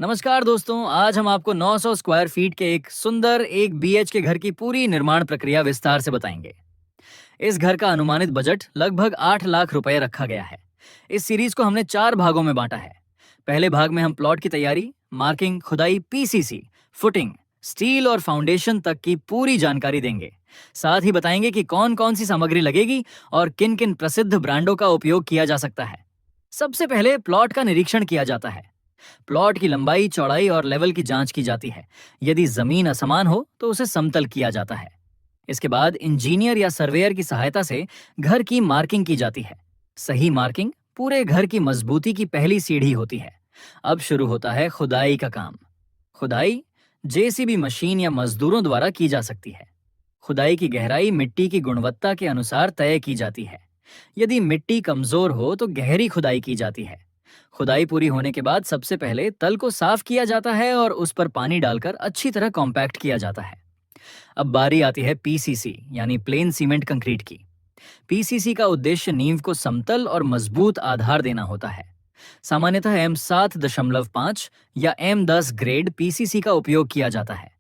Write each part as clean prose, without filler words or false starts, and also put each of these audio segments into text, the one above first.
नमस्कार दोस्तों, आज हम आपको 900 स्क्वायर फीट के एक सुंदर एक बीएच के घर की पूरी निर्माण प्रक्रिया विस्तार से बताएंगे। इस घर का अनुमानित बजट लगभग 8 लाख रुपए रखा गया है। इस सीरीज को हमने 4 भागों में बांटा है। पहले भाग में हम प्लॉट की तैयारी, मार्किंग, खुदाई, पीसीसी, फुटिंग, स्टील और फाउंडेशन तक की पूरी जानकारी देंगे। साथ ही बताएंगे कि कौन कौन सी सामग्री लगेगी और किन किन प्रसिद्ध ब्रांडों का उपयोग किया जा सकता है। सबसे पहले प्लॉट का निरीक्षण किया जाता है। प्लॉट की लंबाई, चौड़ाई और लेवल की जांच की जाती है। यदि जमीन असमान हो तो उसे समतल किया जाता है। इसके बाद इंजीनियर या सर्वेयर की सहायता से घर की मार्किंग की जाती है। सही मार्किंग पूरे घर की मजबूती की पहली सीढ़ी होती है। अब शुरू होता है खुदाई का काम। खुदाई जेसीबी मशीन या मजदूरों द्वारा की जा सकती है। खुदाई की गहराई मिट्टी की गुणवत्ता के अनुसार तय की जाती है। यदि मिट्टी कमजोर हो तो गहरी खुदाई की जाती है। खुदाई पूरी होने के बाद सबसे पहले तल को साफ किया जाता है और उस पर पानी डालकर अच्छी तरह कॉम्पैक्ट किया जाता है। अब बारी आती है पीसीसी यानी प्लेन सीमेंट कंक्रीट की। पीसीसी का उद्देश्य नींव को समतल और मजबूत आधार देना होता है। सामान्यतः M7.5 या M10 ग्रेड पीसीसी का उपयोग किया जाता है।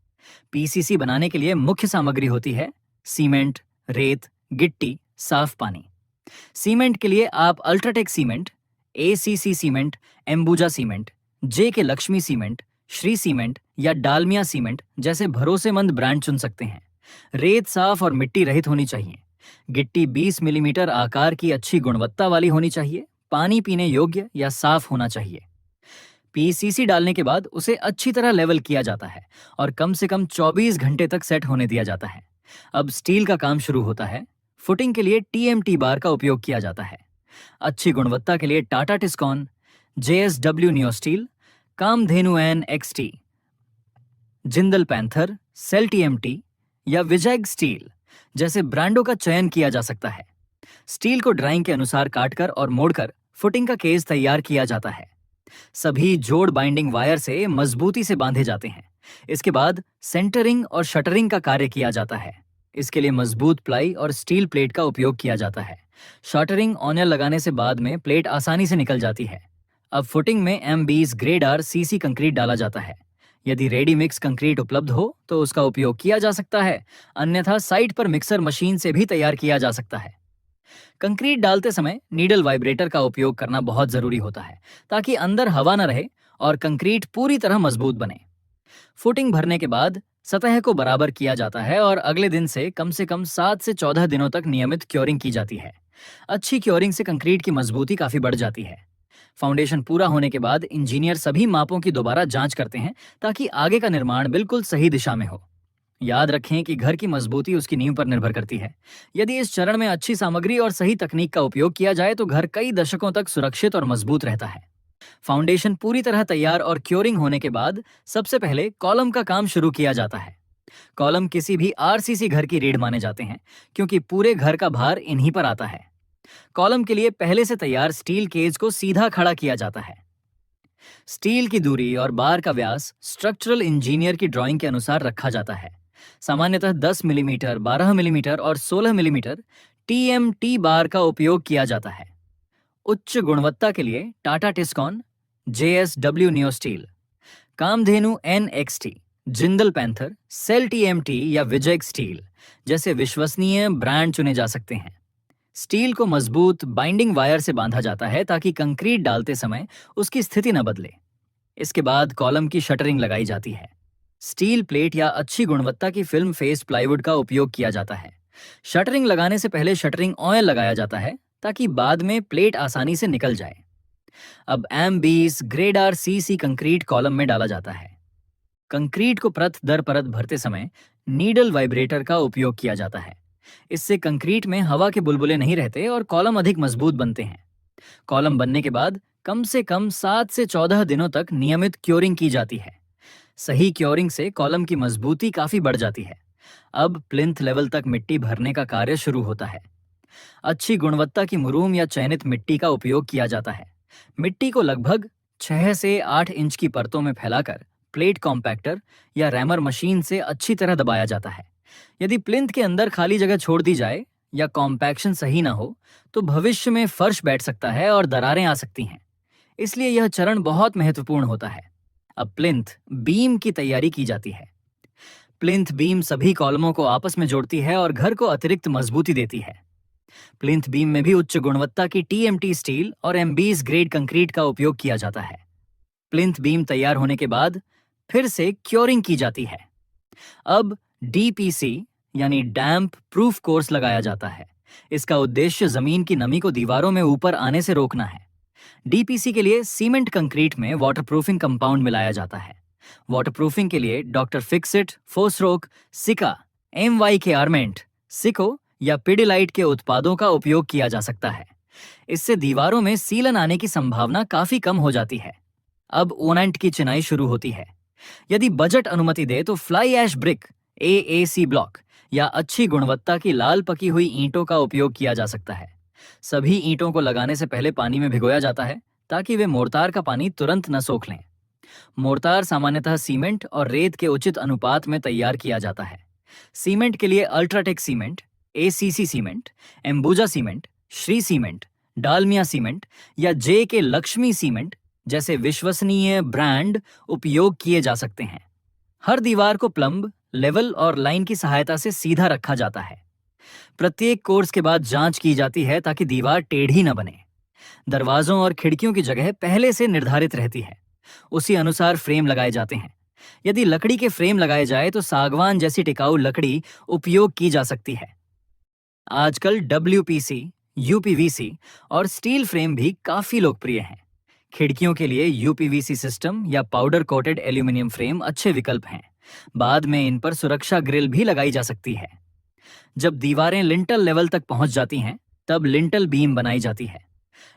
पीसीसी बनाने के लिए मुख्य सामग्री होती है सीमेंट, रेत, गिट्टी, साफ पानी। सीमेंट के लिए आप UltraTech cement, ACC cement, Ambuja cement, J K Lakshmi cement, Shree cement या डालमिया सीमेंट जैसे भरोसेमंद ब्रांड चुन सकते हैं। रेत साफ और मिट्टी रहित होनी चाहिए। गिट्टी 20 मिलीमीटर आकार की अच्छी गुणवत्ता वाली होनी चाहिए। पानी पीने योग्य या साफ होना चाहिए। पीसीसी डालने के बाद उसे अच्छी तरह लेवल किया जाता है और कम से कम 24 घंटे तक सेट होने दिया जाता है। अब स्टील का काम शुरू होता है। फुटिंग के लिए टीएमटी बार का उपयोग किया जाता है। अच्छी गुणवत्ता के लिए Tata Tiscon, JSW neo steel, Kamdhenu N XT, Jindal panther, SAIL TMT या विजय स्टील जैसे ब्रांडों का चयन किया जा सकता है। स्टील को ड्राइंग के अनुसार काटकर और मोड़कर फुटिंग का केस तैयार किया जाता है। सभी जोड़ बाइंडिंग वायर से मजबूती से बांधे जाते हैं। इसके बाद सेंटरिंग और शटरिंग का कार्य किया जाता है। इसके लिए मजबूत प्लाई और स्टील प्लेट का उपयोग किया जाता है। शटरिंग ऑनर लगाने से बाद में प्लेट आसानी से निकल जाती है। अब फुटिंग में M20 grade R CC concrete डाला जाता है। यदि रेडी मिक्स कंक्रीट उपलब्ध हो तो उसका उपयोग किया जा सकता है, अन्यथा साइट पर मिक्सर मशीन से भी तैयार किया जा सकता है। कंक्रीट डालते समय नीडल वाइब्रेटर का उपयोग करना बहुत जरूरी होता है ताकि अंदर हवा न रहे और कंक्रीट पूरी तरह मजबूत बने। फुटिंग भरने के बाद सतह को बराबर किया जाता है और अगले दिन से कम 7 से 14 दिनों तक नियमित क्योरिंग की जाती है। अच्छी क्योरिंग से कंक्रीट की मजबूती काफी बढ़ जाती है। फाउंडेशन पूरा होने के बाद इंजीनियर सभी मापों की दोबारा जांच करते हैं ताकि आगे का निर्माण बिल्कुल सही दिशा में हो। याद रखें कि घर की मजबूती उसकी नींव पर निर्भर करती है। यदि इस चरण में अच्छी सामग्री और सही तकनीक का उपयोग किया जाए तो घर कई दशकों तक सुरक्षित और मजबूत रहता है। फाउंडेशन पूरी तरह तैयार और क्योरिंग होने के बाद सबसे पहले कॉलम का काम शुरू किया जाता है। कॉलम किसी भी आरसीसी घर की रीढ़ माने जाते हैं क्योंकि पूरे घर का भार इन्हीं पर आता है। कॉलम के लिए पहले से तैयार स्टील केज को सीधा खड़ा किया जाता है। स्टील की दूरी और बार का व्यास स्ट्रक्चरल इंजीनियर की ड्राइंग के अनुसार रखा जाता है। सामान्यतः 10 मिलीमीटर, 12 मिलीमीटर और 16 मिलीमीटर टीएमटी बार का उपयोग किया जाता है। उच्च गुणवत्ता के लिए Tata Tiscon, JSW neo steel, Kamdhenu NXT, Jindal panther, SAIL TMT या विजय स्टील जैसे विश्वसनीय ब्रांड चुने जा सकते हैं। स्टील को मजबूत बाइंडिंग वायर से बांधा जाता है ताकि कंक्रीट डालते समय उसकी स्थिति न बदले। इसके बाद कॉलम की शटरिंग लगाई जाती है। स्टील प्लेट या अच्छी गुणवत्ता की फिल्म फेस प्लाईवुड का उपयोग किया जाता है। शटरिंग लगाने से पहले शटरिंग ऑयल लगाया जाता है ताकि बाद में प्लेट आसानी से निकल जाए। अब M20 grade R CC concrete column में डाला जाता है। कंक्रीट को परत दर परत भरते समय नीडल वाइब्रेटर का उपयोग किया जाता है। इससे कंक्रीट में हवा के बुलबुले नहीं रहते और कॉलम अधिक मजबूत बनते हैं। कॉलम बनने के बाद कम से कम 7 से 14 दिनों तक नियमित क्योरिंग की जाती है। सही क्योरिंग से कॉलम की मजबूती काफी बढ़ जाती है। अब प्लिंथ लेवल तक मिट्टी भरने का कार्य शुरू होता है। अच्छी गुणवत्ता की मुरूम या चयनित मिट्टी का उपयोग किया जाता है। मिट्टी को लगभग 6 से 8 इंच की परतों में फैलाकर प्लेट कॉम्पैक्टर या रैमर मशीन से अच्छी तरह दबाया जाता है। यदि प्लिंथ के अंदर खाली जगह छोड़ दी जाए या कॉम्पैक्शन सही ना हो तो भविष्य में फर्श बैठ सकता है और दरारें आ सकती हैं। इसलिए यह चरण बहुत महत्वपूर्ण होता है। अब प्लिंथ बीम की तैयारी की जाती है। प्लिंथ बीम सभी कॉलमों को आपस में जोड़ती है और घर को अतिरिक्त मजबूती देती है। प्लिंथ बीम में भी उच्च गुणवत्ता की टीएमटी स्टील और एमबीस ग्रेड कंक्रीट का उपयोग किया जाता है। प्लिंथ बीम तैयार होने के बाद फिर से क्योरिंग की जाती है। अब डीपीसी यानी डैम्प प्रूफ कोर्स लगाया जाता है। इसका उद्देश्य जमीन की नमी को दीवारों में ऊपर आने से रोकना है। डीपीसी के लिए सीमेंट कंक्रीट में वाटरप्रूफिंग कंपाउंड मिलाया जाता है। वाटरप्रूफिंग के लिए डॉक्टर फिक्सिट, फोसरोक, सिका, एमवाई के आर्मेंट, सिको या पिडिलाइट के उत्पादों का उपयोग किया जा सकता है। इससे दीवारों में सीलन आने की संभावना काफी कम हो जाती है। अब ओनेंट की चिनाई शुरू होती है। यदि बजट अनुमति दे तो fly ash brick, AAC block या अच्छी गुणवत्ता की लाल पकी हुई ईंटों का उपयोग किया जा सकता है। सभी ईंटों को लगाने से पहले पानी में भिगोया जाता है ताकि वे मोर्टार का पानी तुरंत न सोख लें। मोर्टार सामान्यतः सीमेंट और रेत के उचित अनुपात में तैयार किया जाता है। सीमेंट के लिए UltraTech cement, ACC cement, Ambuja cement, Shree cement, Dalmia cement या जे के लक्ष्मी सीमेंट जैसे विश्वसनीय ब्रांड उपयोग किए जा सकते हैं। हर दीवार को प्लम्ब, लेवल और लाइन की सहायता से सीधा रखा जाता है। प्रत्येक कोर्स के बाद जांच की जाती है ताकि दीवार टेढ़ी न बने। दरवाजों और खिड़कियों की जगह पहले से निर्धारित रहती है। उसी अनुसार फ्रेम लगाए जाते हैं। यदि लकड़ी के फ्रेम लगाए जाए तो सागवान जैसी टिकाऊ लकड़ी उपयोग की जा सकती है। आजकल डब्ल्यूपीसी, यूपीवीसी और स्टील फ्रेम भी काफी लोकप्रिय हैं। खिड़कियों के लिए यूपीवीसी सिस्टम या पाउडर कोटेड एल्यूमिनियम फ्रेम अच्छे विकल्प हैं। बाद में इन पर सुरक्षा ग्रिल भी लगाई जा सकती है। जब दीवारें लिंटल लेवल तक पहुंच जाती हैं, तब लिंटल बीम बनाई जाती है।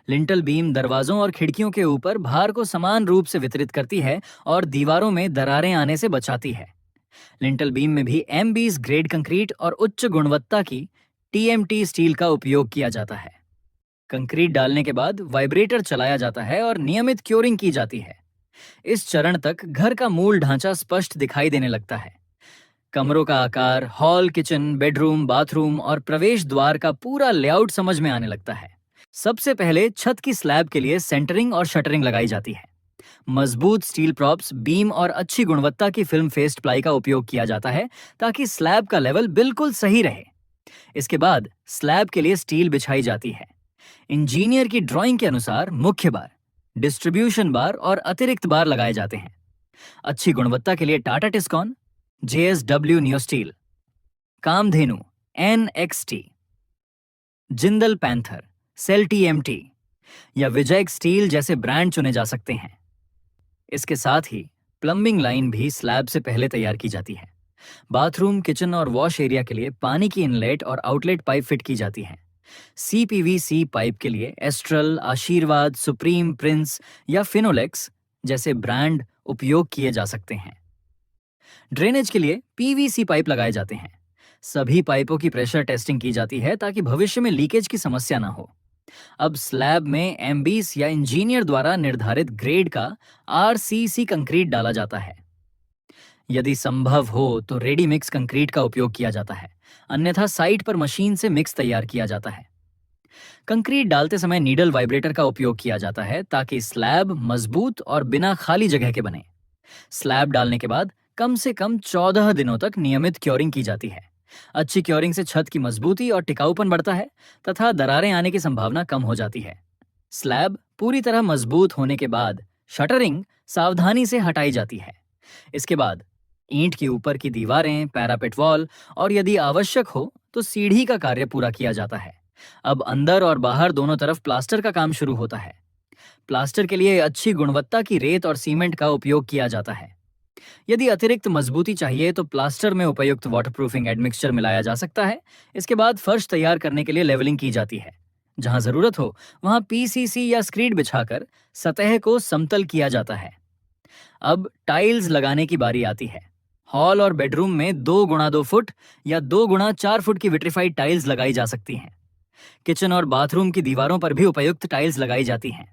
लिंटल बीम दरवाजों और खिड़कियों के ऊपर भार को समान रूप से वितरित करती है और दीवारों में दरारें आने से बचाती है। लिंटल बीम में भी एमबीस ग्रेड कंक्रीट और उच्च गुणवत्ता की टीएमटी स्टील का उपयोग किया जाता है। कंक्रीट डालने के बाद वाइब्रेटर चलाया जाता है और नियमित क्योरिंग की जाती है। इस चरण तक घर का मूल ढांचा स्पष्ट दिखाई देने लगता है। कमरों का आकार, हॉल, किचन, बेडरूम, बाथरूम और प्रवेश द्वार का पूरा लेआउट समझ में आने लगता है। सबसे पहले छत की स्लैब के लिए सेंटरिंग और शटरिंग लगाई जाती है। मजबूत स्टील प्रॉप्स, बीम और अच्छी गुणवत्ता की फिल्म फेस्ट प्लाई का उपयोग किया जाता है ताकि स्लैब का लेवल बिल्कुल सही रहे। इसके बाद स्लैब के लिए स्टील बिछाई जाती है। इंजीनियर की ड्राइंग के अनुसार मुख्य बार, डिस्ट्रीब्यूशन बार और अतिरिक्त बार लगाए जाते हैं। अच्छी गुणवत्ता के लिए Tata Tiscon, JSW new steel, Kamdhenu, NXT, Jindal panther, SAIL TMT या विजय स्टील जैसे ब्रांड चुने जा सकते हैं। इसके साथ ही प्लम्बिंग लाइन भी स्लैब से पहले तैयार की जाती है। बाथरूम, किचन और वॉश एरिया के लिए पानी की इनलेट और आउटलेट पाइप फिट की जाती है। सीपीवीसी पाइप के लिए एस्ट्रल, आशीर्वाद, सुप्रीम, प्रिंस या फिनोलेक्स जैसे ब्रांड उपयोग किए जा सकते हैं। ड्रेनेज के लिए पीवीसी पाइप लगाए जाते हैं। सभी पाइपों की प्रेशर टेस्टिंग की जाती है ताकि भविष्य में लीकेज की समस्या ना हो। अब स्लैब में एमबीस या इंजीनियर द्वारा निर्धारित ग्रेड का आरसीसी कंक्रीट डाला जाता है। यदि संभव हो तो रेडी मिक्स कंक्रीट का उपयोग किया जाता है, अन्यथा साइट पर मशीन से मिक्स तैयार किया जाता है। कंक्रीट डालते समय नीडल वाइब्रेटर का उपयोग किया जाता है ताकि स्लैब मजबूत और बिना खाली जगह के बने। स्लैब डालने के बाद कम से कम 14 दिनों तक नियमित क्योरिंग की जाती है। अच्छी क्योरिंग से छत की मजबूती और टिकाऊपन बढ़ता है तथा दरारें आने की संभावना कम हो जाती है। स्लैब पूरी तरह मजबूत होने के बाद शटरिंग सावधानी से हटाई जाती है। इसके बाद ईंट के ऊपर की दीवारें, पैरापेट वॉल और यदि आवश्यक हो तो सीढ़ी का कार्य पूरा किया जाता है। अब अंदर और बाहर दोनों तरफ प्लास्टर का काम शुरू होता है। प्लास्टर के लिए अच्छी गुणवत्ता की रेत और सीमेंट का उपयोग किया जाता है। यदि अतिरिक्त मजबूती चाहिए तो प्लास्टर में उपयुक्त वाटरप्रूफिंग एडमिक्सचर मिलाया जा सकता है। इसके बाद फर्श तैयार करने के लिए लेवलिंग की जाती है। जहां जरूरत हो वहां पीसीसी या स्क्रीड बिछाकर सतह को समतल किया जाता है। अब टाइल्स लगाने की बारी आती है। हॉल और बेडरूम में 2x2 फुट या 2x4 फुट की विट्रिफाइड टाइल्स लगाई जा सकती हैं। किचन और बाथरूम की दीवारों पर भी उपयुक्त टाइल्स लगाई जाती हैं।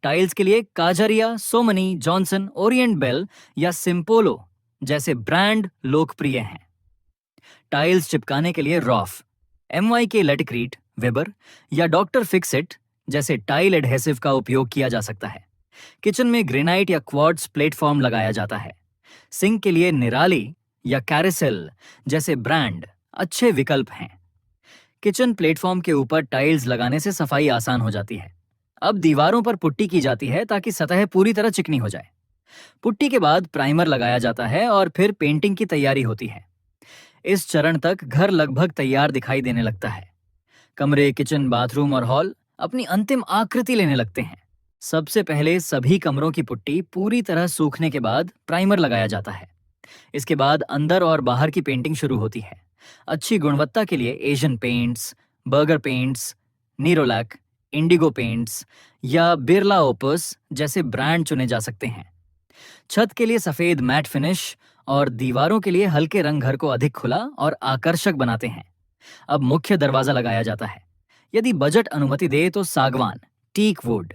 टाइल्स के लिए काजरिया, सोमनी, जॉनसन, ओरिएंट बेल या सिम्पोलो जैसे ब्रांड लोकप्रिय हैं। टाइल्स चिपकाने के लिए रॉफ, एमवाई के लेटिक्रीट, वेबर या डॉक्टर फिक्सिट जैसे टाइल एडहेसिव का उपयोग किया जा सकता है। किचन में ग्रेनाइट या क्वार्ट्ज प्लेटफॉर्म लगाया जाता है। सिंक के लिए निराली या कैरेसेल जैसे ब्रांड अच्छे विकल्प हैं। किचन प्लेटफॉर्म के ऊपर टाइल्स लगाने से सफाई आसान हो जाती है। अब दीवारों पर पुट्टी की जाती है ताकि सतह पूरी तरह चिकनी हो जाए। पुट्टी के बाद प्राइमर लगाया जाता है और फिर पेंटिंग की तैयारी होती है। इस चरण तक घर लगभग तैयार दिखाई देने लगता है। कमरे, किचन, बाथरूम और हॉल अपनी अंतिम आकृति लेने लगते हैं। सबसे पहले सभी कमरों की पुट्टी पूरी तरह सूखने के बाद प्राइमर लगाया जाता है। इसके बाद अंदर और बाहर की पेंटिंग शुरू होती है। अच्छी गुणवत्ता के लिए Asian Paints, Berger Paints, Nerolac, Indigo Paints या बिरला ओपस जैसे ब्रांड चुने जा सकते हैं। छत के लिए सफेद मैट फिनिश और दीवारों के लिए हल्के रंग घर को अधिक खुला और आकर्षक बनाते हैं। अब मुख्य दरवाजा लगाया जाता है। यदि बजट अनुमति दे तो सागवान, टीक वुड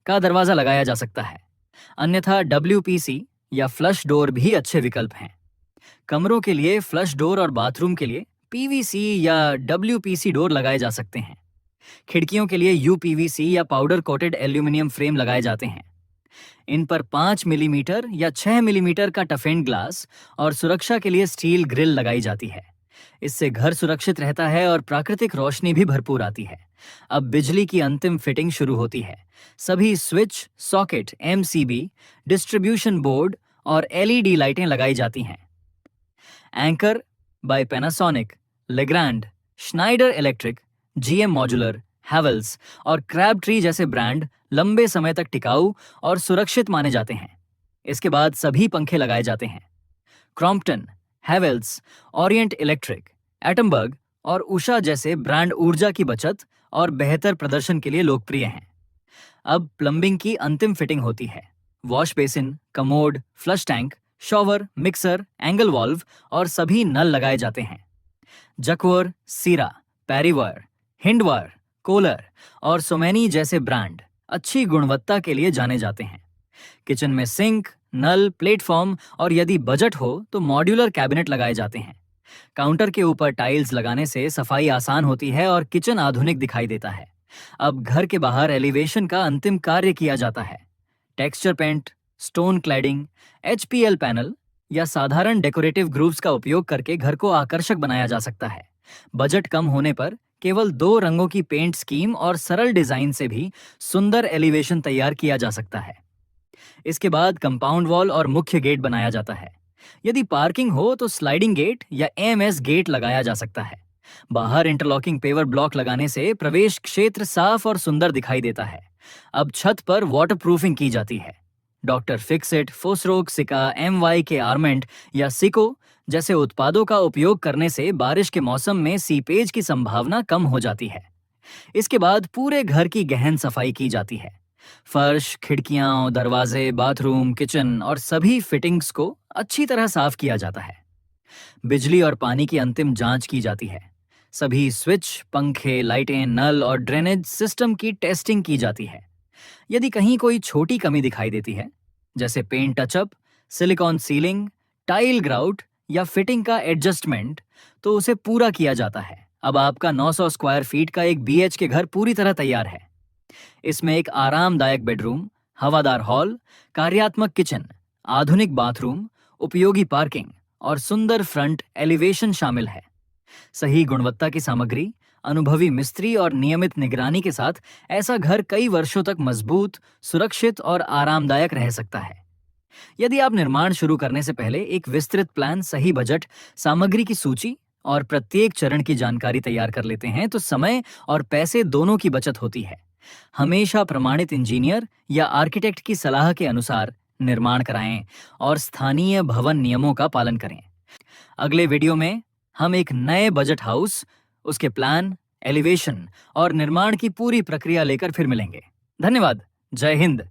का दरवाजा लगाया जा सकता है। अन्यथा WPC या फ्लश डोर भी अच्छे विकल्प हैं। कमरों के लिए फ्लश डोर और बाथरूम के लिए PVC या WPC डोर लगाए जा सकते हैं। खिड़कियों के लिए UPVC या पाउडर कोटेड एल्यूमिनियम फ्रेम लगाए जाते हैं। इन पर 5 मिलीमीटर या 6 मिलीमीटर का टफेंड ग्लास और सुरक्षा के लिए स्टील ग्रिल लगाई जाती है। इससे घर सुरक्षित रहता है और प्राकृतिक रोशनी भी भरपूर आती है। अब बिजली की अंतिम फिटिंग शुरू होती है। सभी switch, socket, MCB, distribution board और LED लाइटें लगाई जाती हैं। Anchor by Panasonic, Legrand, Schneider Electric, GM modular, Havells और क्रैबट्री जैसे ब्रांड लंबे समय तक टिकाऊ और सुरक्षित माने जाते हैं। इसके बाद सभी पंखे लगाए जाते हैं। Crompton, Havells, Orient electric, Atomberg और उषा जैसे ब्रांड ऊर्जा की बचत और बेहतर प्रदर्शन के लिए लोकप्रिय हैं। अब प्लम्बिंग की अंतिम फिटिंग होती है। Wash basin, commode, flush tank, shower, mixer, angle valve और सभी नल लगाए जाते हैं। जक्वर, सीरा, पैरीवायर, हिंडवायर, कोलर और सोमेनी जैसे ब्रांड अच्छी गुणवत्ता के लिए जाने जाते हैं। किचन में सिंक, नल, प्लेटफॉर्म और यदि बजट हो तो मॉड्यूलर कैबिनेट लगाए जाते हैं। काउंटर के ऊपर टाइल्स लगाने से सफाई आसान होती है और किचन आधुनिक दिखाई देता है। अब घर के बाहर एलिवेशन का अंतिम कार्य किया जाता है। Texture paint, stone cladding, HPL panel या साधारण डेकोरेटिव ग्रूव्स का उपयोग करके घर को आकर्षक बनाया जा सकता है। बजट कम होने पर केवल 2 रंगों की पेंट स्कीम और सरल डिजाइन से भी सुंदर एलिवेशन तैयार किया जा सकता है। इसके बाद कंपाउंड वॉल और मुख्य गेट बनाया जाता है। यदि पार्किंग हो तो स्लाइडिंग गेट या AMS गेट लगाया जा सकता है। बाहर इंटरलॉकिंग पेवर ब्लॉक लगाने से प्रवेश क्षेत्र साफ और सुंदर दिखाई देता है। अब छत पर वाटरप्रूफिंग की जाती है। डॉक्टर फिक्सिट, फोसरोक, सिका, MY के आर्मेंट या सिको जैसे उत्पादों का उपयोग करने से बारिश के मौसम में सीपेज की संभावना कम हो जाती है। इसके बाद पूरे घर की गहन सफाई की जाती है। फर्श, खिड़कियां, दरवाजे, बाथरूम, किचन और सभी फिटिंग्स को अच्छी तरह साफ किया जाता है। बिजली और पानी की अंतिम जांच की जाती है। सभी स्विच, पंखे, लाइटें, नल और ड्रेनेज सिस्टम की टेस्टिंग की जाती है। यदि कहीं कोई छोटी कमी दिखाई देती है, जैसे paint touch up, silicone sealing, tile grout या फिटिंग का एडजस्टमेंट, तो उसे पूरा किया जाता है। अब आपका 900 स्क्वायर फीट का एक BH के घर पूरी तरह तैयार है। इसमें एक आरामदायक बेडरूम, हवादार हॉल, कार्यात्मक किचन, आधुनिक बाथरूम, उपयोगी पार्किंग और सुंदर फ्रंट एलिवेशन शामिल है। सही गुणवत्ता की सामग्री, अनुभवी मिस्त्री और नियमित निगरानी के साथ ऐसा घर कई वर्षों तक मजबूत, सुरक्षित और आरामदायक रह सकता है। यदि आप निर्माण शुरू करने से पहले एक विस्तृत प्लान, सही बजट, सामग्री की सूची और प्रत्येक चरण की जानकारी तैयार कर लेते हैं तो समय और पैसे दोनों की बचत होती है। हमेशा प्रमाणित इंजीनियर या आर्किटेक्ट की सलाह के अनुसार निर्माण कराएं और स्थानीय भवन नियमों का पालन करें। अगले वीडियो में हम एक नए बजट हाउस, उसके प्लान, एलिवेशन और निर्माण की पूरी प्रक्रिया लेकर फिर मिलेंगे। धन्यवाद। जय हिंद।